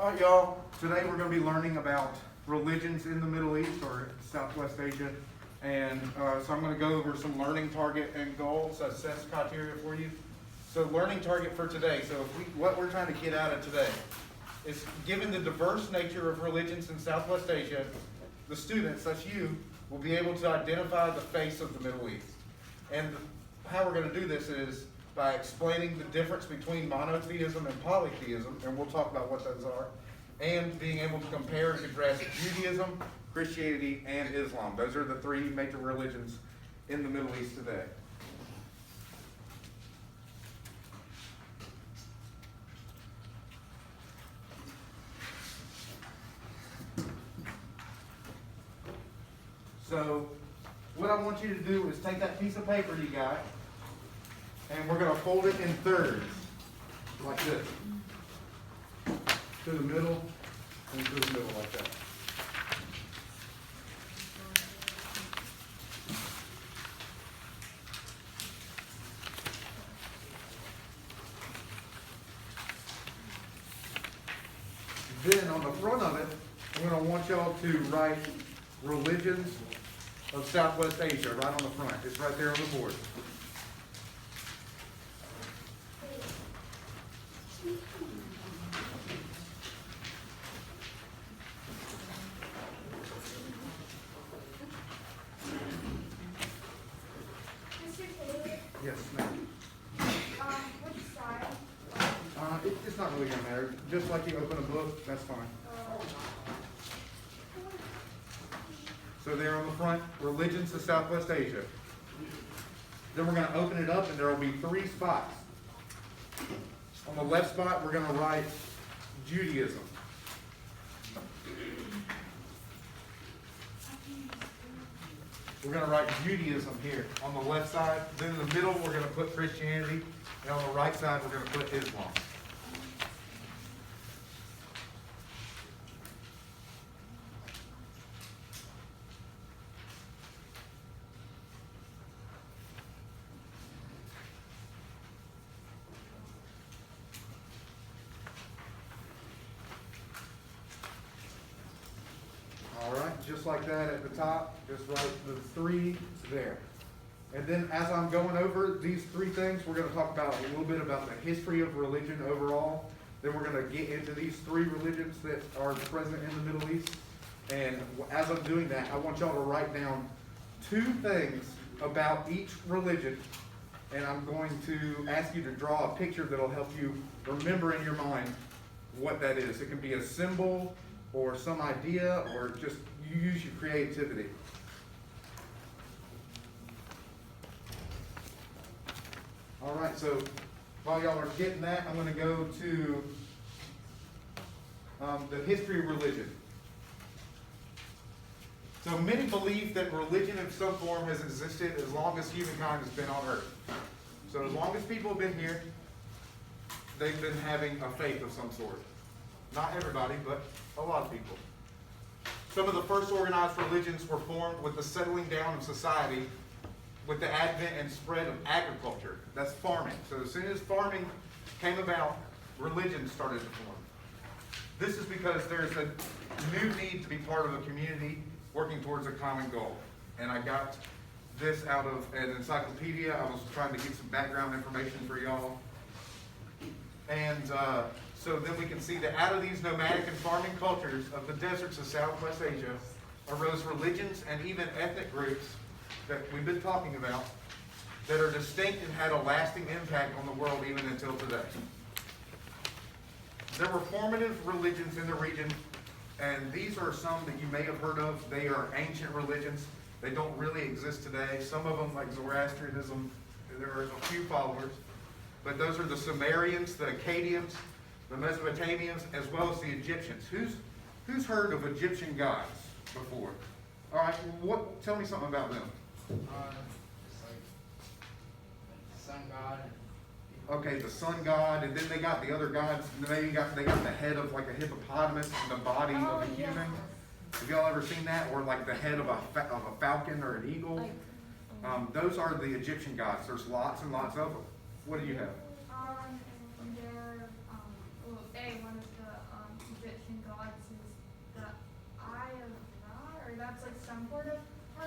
All right, y'all. Today we're going to be learning about religions in the Middle East or Southwest Asia. And so I'm going to go over some learning target and goals, assess criteria for you. So learning target for today. So what we're trying to get out of today is, given the diverse nature of religions in Southwest Asia, the students, that's you, will be able to identify the face of the Middle East. And how we're going to do this is by explaining the difference between monotheism and polytheism, and we'll talk about what those are, and being able to compare and contrast Judaism, Christianity, and Islam. Those are the three major religions in the Middle East today. So, what I want you to do is take that piece of paper you got, and we're going to fold it in thirds, like this. To the middle, and to the middle like that. Then on the front of it, I'm going to want y'all to write religions of Southwest Asia right on the front. It's right there on the board. Yes, ma'am. Which side? It's not really going to matter. Just like you open a book, that's fine. So there on the front, religions of Southwest Asia. Then we're going to open it up and there will be three spots. On the left spot, we're going to write Judaism. We're going to write Judaism here on the left side. Then in the middle, we're going to put Christianity. And on the right side, we're going to put Islam. All right, just like that at the top, just write the three there. And then as I'm going over these three things, we're going to talk about a little bit about the history of religion overall. Then we're going to get into these three religions that are present in the Middle East. And as I'm doing that, I want y'all to write down two things about each religion. And I'm going to ask you to draw a picture that'll help you remember in your mind what that is. It can be a symbol or some idea, or just you use your creativity. All right, so while y'all are getting that, I'm going to go to the history of religion. So many believe that religion in some form has existed as long as humankind has been on earth. So as long as people have been here, they've been having a faith of some sort. Not everybody, but a lot of people. Some of the first organized religions were formed with the settling down of society with the advent and spread of agriculture. That's farming. So as soon as farming came about, religion started to form. This is because there's a new need to be part of a community working towards a common goal. And I got this out of an encyclopedia. I was trying to get some background information for y'all. And so then we can see that out of these nomadic and farming cultures of the deserts of Southwest Asia arose religions and even ethnic groups that we've been talking about that are distinct and had a lasting impact on the world even until today. There were formative religions in the region, and these are some that you may have heard of. They are ancient religions. They don't really exist today. Some of them, like Zoroastrianism, there are a few followers. But those are the Sumerians, the Akkadians, the Mesopotamians, as well as the Egyptians. Who's heard of Egyptian gods before? All right, tell me something about them. It's like sun god. Okay, the sun god, and then they got the other gods. They got the head of like a hippopotamus and the body of a human. Have y'all ever seen that? Or like the head of a falcon or an eagle? Those are the Egyptian gods. There's lots and lots of them. What do you have? And there, well, A, one is the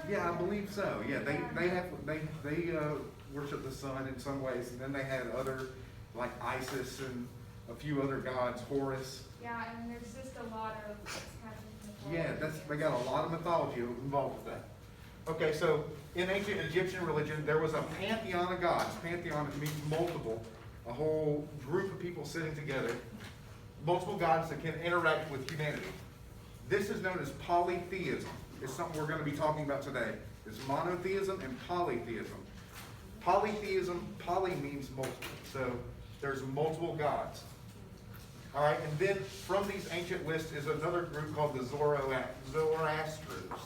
Yeah, I believe so. Yeah, they worship the sun in some ways, and then they had other, like Isis and a few other gods, Horus. Yeah, and there's just a lot of kind of Yeah, they got a lot of mythology involved with that. Okay, so in ancient Egyptian religion, there was a pantheon of gods. Pantheon means multiple, a whole group of people sitting together, multiple gods that can interact with humanity. This is known as polytheism. It's something we're going to be talking about today. It's monotheism and polytheism. Polytheism, poly means multiple, so there's multiple gods. All right, and then from these ancient lists is another group called the Zoroastrians.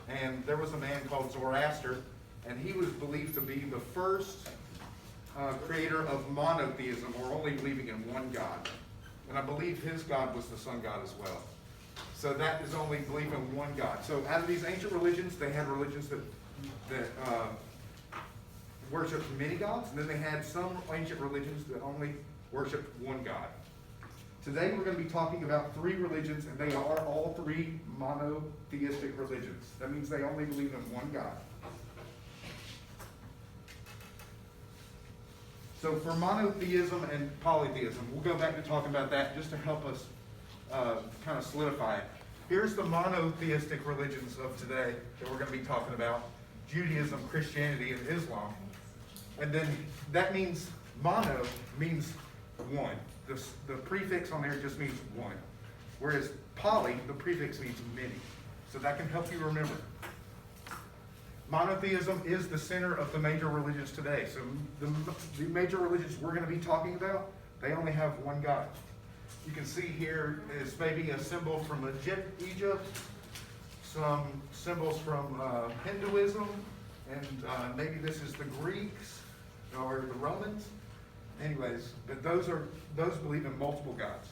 And there was a man called Zoroaster, and he was believed to be the first creator of monotheism, or only believing in one God. And I believe his God was the sun god as well. So that is only believing in one God. So out of these ancient religions, they had religions that worshiped many gods, and then they had some ancient religions that only worshiped one God. Today we're going to be talking about three religions, and they are all three monotheistic religions. That means they only believe in one God. So for monotheism and polytheism, we'll go back to talking about that just to help us kind of solidify it. Here's the monotheistic religions of today that we're going to be talking about: Judaism, Christianity, and Islam. And then that means mono means one. The prefix on there just means one. Whereas poly, the prefix means many. So that can help you remember. Monotheism is the center of the major religions today. So the major religions we're going to be talking about, they only have one God. You can see here is maybe a symbol from Egypt, some symbols from Hinduism, and maybe this is the Greeks or the Romans. Anyways, but those believe in multiple gods.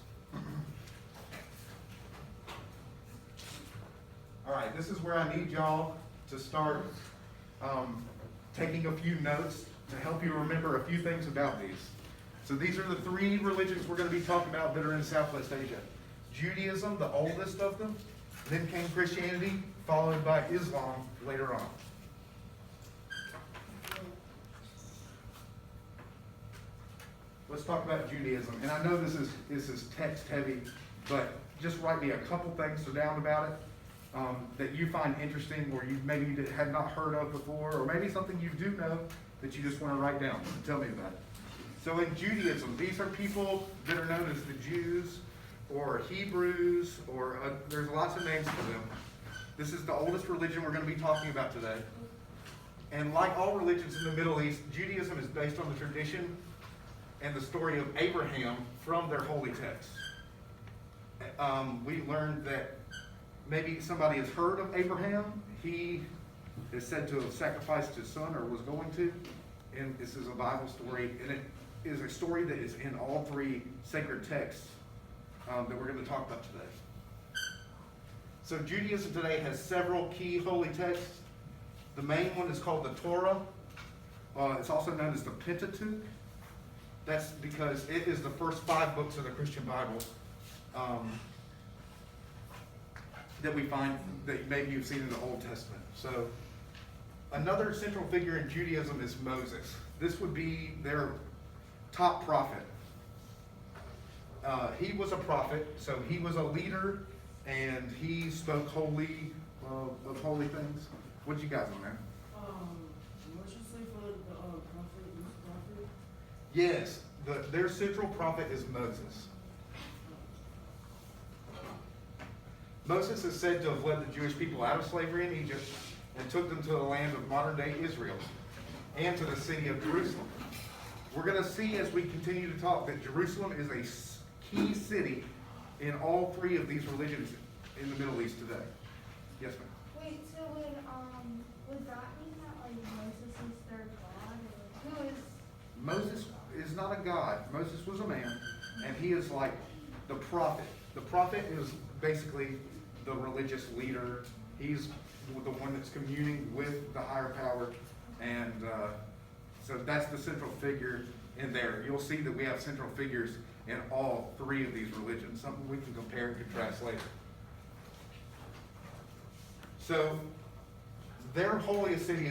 All right, this is where I need y'all to start taking a few notes to help you remember a few things about these. So these are the three religions we're going to be talking about that are in Southwest Asia. Judaism, the oldest of them, then came Christianity, followed by Islam later on. Let's talk about Judaism. And I know this is text heavy, but just write me a couple things down about it that you find interesting, or you maybe had not heard of before, or maybe something you do know that you just want to write down. Tell me about it. So in Judaism, these are people that are known as the Jews, or Hebrews, or there's lots of names for them. This is the oldest religion we're going to be talking about today. And like all religions in the Middle East, Judaism is based on the tradition and the story of Abraham from their holy texts. We learned that maybe somebody has heard of Abraham. He is said to have sacrificed his son, or was going to. And this is a Bible story, and it is a story that is in all three sacred texts that we're going to talk about today. So Judaism today has several key holy texts. The main one is called the Torah. It's also known as the Pentateuch. That's because it is the first 5 books of the Christian Bible that we find that maybe you've seen in the Old Testament. So another central figure in Judaism is Moses. This would be their top prophet. He was a prophet, so he was a leader, and he spoke holy of holy things. What you guys on there? What you say for the prophet? This prophet? Yes, their central prophet is Moses. Moses is said to have led the Jewish people out of slavery in Egypt and took them to the land of modern-day Israel and to the city of Jerusalem. We're going to see as we continue to talk that Jerusalem is a key city in all three of these religions in the Middle East today. Yes, ma'am. Wait, so would that mean that like Moses is their god, or who is? Moses is not a god. Moses was a man, and he is like the prophet. The prophet is basically the religious leader. He's the one that's communing with the higher power, and so that's the central figure in there. You'll see that we have central figures in all three of these religions, something we can compare and contrast later. So their holiest city